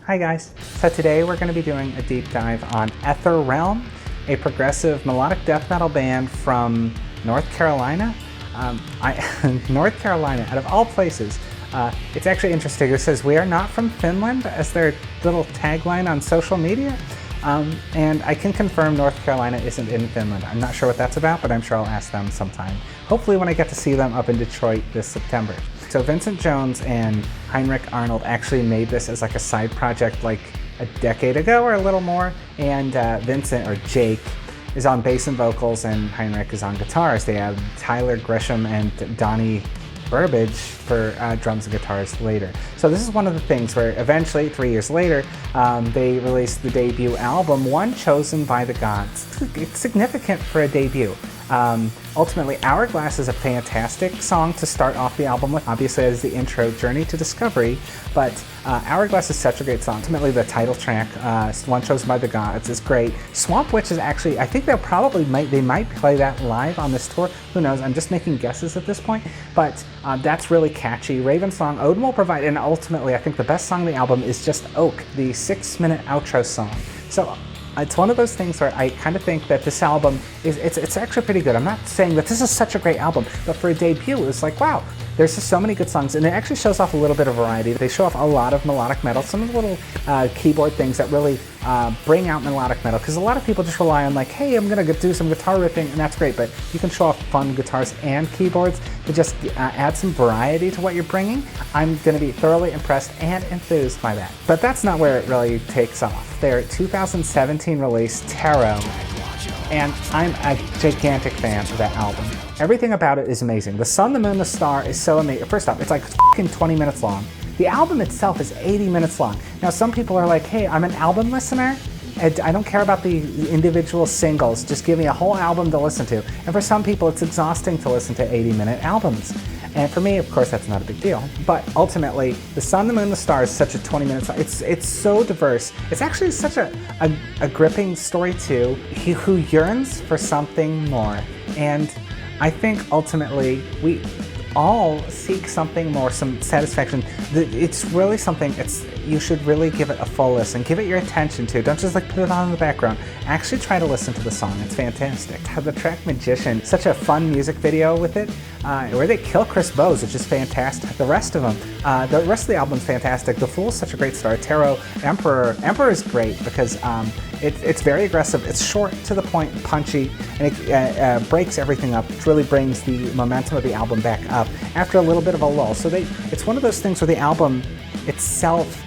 Hi guys. So today we're going to be doing a deep dive on Aether Realm, a progressive melodic death metal band from North Carolina. North Carolina, out of all places. It's actually interesting. It says, "We are not from Finland," as their little tagline on social media. And I can confirm North Carolina isn't in Finland. I'm not sure what that's about, but I'm sure I'll ask them sometime. Hopefully when I get to see them up in Detroit this September. So Vincent Jones and Heinrich Arnold actually made this as like a side project like a decade ago or a little more. And Vincent, or Jake, is on bass and vocals, and Heinrich is on guitars. They have Tyler Grisham and Donnie Burbage for drums and guitars later. So this is one of the things where eventually, 3 years later, they released the debut album, One Chosen by the Gods. It's significant for a debut. Ultimately, Hourglass is a fantastic song to start off the album with, obviously as the intro, Journey to Discovery, but Hourglass is such a great song. Ultimately, the title track, One Chosen by the Gods, is great. Swamp Witch is actually, I think they might play that live on this tour. Who knows? I'm just making guesses at this point, but that's really catchy. Raven Song, Odin will provide, and ultimately, I think the best song on the album is just Oak, the 6-minute outro song. So it's one of those things where I kind of think that this album it's actually pretty good. I'm not saying that this is such a great album, but for a debut, it's like, wow, there's just so many good songs, and it actually shows off a little bit of variety. They show off a lot of melodic metal, some of the little keyboard things that really bring out melodic metal, because a lot of people just rely on like, hey, I'm gonna do some guitar riffing, and that's great, but you can show off fun guitars and keyboards to just add some variety to what you're bringing. I'm gonna be thoroughly impressed and enthused by that. But that's not where it really takes off. Their 2017 release, Tarot, and I'm a gigantic fan of that album. Everything about it is amazing. The Sun, the Moon, the Star is so amazing. First off, it's like fucking 20 minutes long. The album itself is 80 minutes long. Now, some people are like, hey, I'm an album listener, and I don't care about the individual singles. Just give me a whole album to listen to. And for some people, it's exhausting to listen to 80-minute albums. And for me, of course, that's not a big deal. But ultimately, The Sun, the Moon, the Stars is such a 20-minute song. It's so diverse. It's actually such a gripping story, too. He who yearns for something more. And I think ultimately, we all seek something more, some satisfaction. It's really something, you should really give it a full listen. Give it your attention to. Don't just like put it on in the background. Actually try to listen to the song. It's fantastic. The track Magician, such a fun music video with it, where they kill Chris Bowes, which is fantastic. The rest of the album's fantastic. The Fool's such a great start. Tarot, Emperor is great because it's very aggressive. It's short, to the point, punchy, and it breaks everything up. It really brings the momentum of the album back up after a little bit of a lull. So it's one of those things where the album itself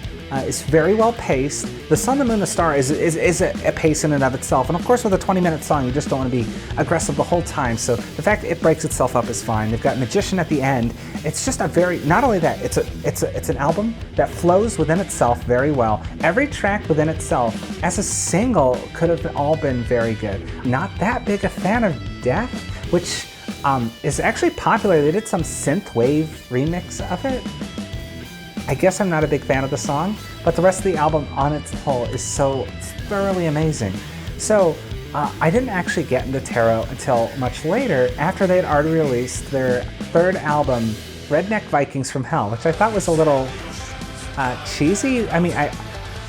is very well paced. The Sun, the Moon, the Star is a pace in and of itself. And of course, with a 20-minute song, you just don't want to be aggressive the whole time. So the fact that it breaks itself up is fine. They've got Magician at the end. It's just not only that, it's an album that flows within itself very well. Every track within itself, as a single, could have all been very good. Not that big a fan of Death, which is actually popular. They did some synthwave remix of it. I guess I'm not a big fan of the song, but the rest of the album on its whole is so thoroughly amazing. So I didn't actually get into Tarot until much later, after they had already released their third album, Redneck Vikings from Hell, which I thought was a little cheesy. I mean,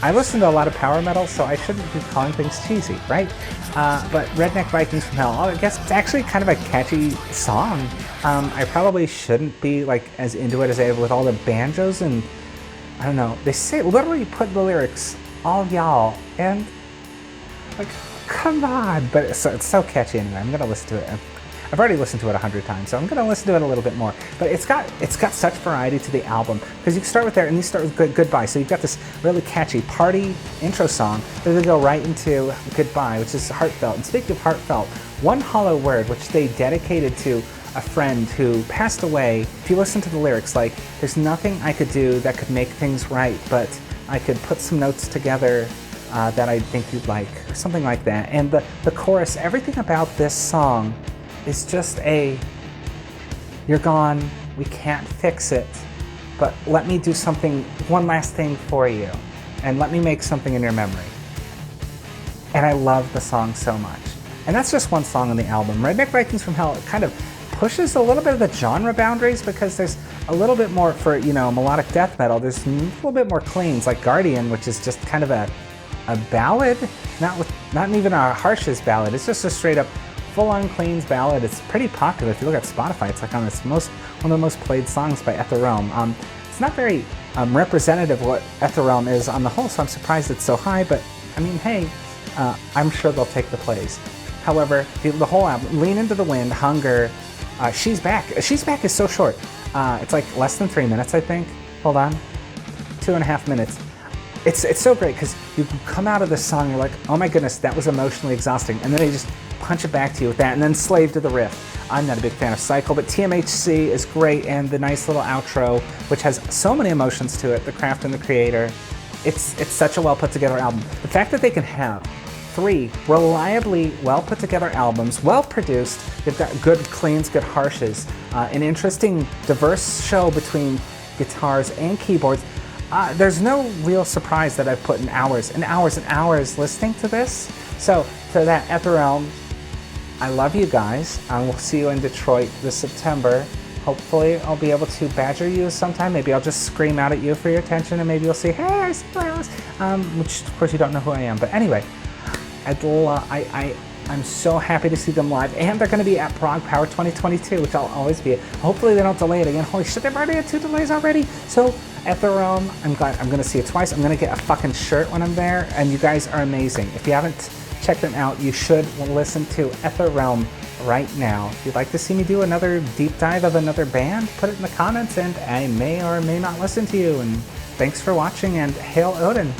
I listen to a lot of power metal, so I shouldn't be calling things cheesy, right? But Redneck Vikings from Hell, I guess it's actually kind of a catchy song. I probably shouldn't be like as into it as I am with all the banjos, and I don't know. They say literally put the lyrics, all y'all, and like, come on. But it's so catchy anyway. I'm gonna listen to it. I've already listened to it 100 times, so I'm gonna listen to it a little bit more. But it's got such variety to the album, because you can start with there and you start with Goodbye. So you've got this really catchy party intro song, then they go right into Goodbye, which is heartfelt. And speaking of heartfelt, One Hollow Word, which they dedicated to a friend who passed away. If you listen to the lyrics, like, there's nothing I could do that could make things right, but I could put some notes together that I think you'd like, or something like that. And the chorus, everything about this song is just you're gone, we can't fix it, but let me do something, one last thing for you, and let me make something in your memory. And I love the song so much. And that's just one song on the album. Redneck Vikings from Hell kind of pushes a little bit of the genre boundaries because there's a little bit more for, you know, melodic death metal. There's a little bit more cleans, like Guardian, which is just kind of a ballad, not even a harshest ballad. It's just a straight up full-on cleans ballad. It's pretty popular. If you look at Spotify, it's like on its one of the most played songs by Aether Realm. It's not very representative of what Aether Realm is on the whole, so I'm surprised it's so high, but I mean, hey, I'm sure they'll take the place. However, the whole album, Lean Into the Wind, Hunger, She's Back. She's Back is so short. It's like less than 3 minutes, I think. Hold on. 2.5 minutes. It's so great because you come out of this song, you're like, oh my goodness, that was emotionally exhausting. And then they just punch it back to you with that, and then Slave to the Riff. I'm not a big fan of Cycle, but TMHC is great, and the nice little outro, which has so many emotions to it, the craft and the creator. It's such a well put together album. The fact that they can have 3 reliably well put together albums, well produced, they've got good cleans, good harshes, an interesting diverse show between guitars and keyboards. There's no real surprise that I've put in hours and hours and hours listening to this. So to that Aether Realm, I love you guys. We'll see you in Detroit this September. Hopefully I'll be able to badger you sometime. Maybe I'll just scream out at you for your attention, and maybe you'll say, hey, I see Miles. Which of course you don't know who I am. But anyway, I'm so happy to see them live, and they're going to be at Prog Power 2022, which I'll always be at. Hopefully they don't delay it again. Holy shit, they've already had 2 delays already. So Aether Realm, I'm glad I'm going to see it twice. I'm going to get a fucking shirt when I'm there, and you guys are amazing. If you haven't checked them out, you should listen to Aether Realm right now. If you'd like to see me do another deep dive of another band, put it in the comments, and I may or may not listen to you. And thanks for watching, and Hail Odin.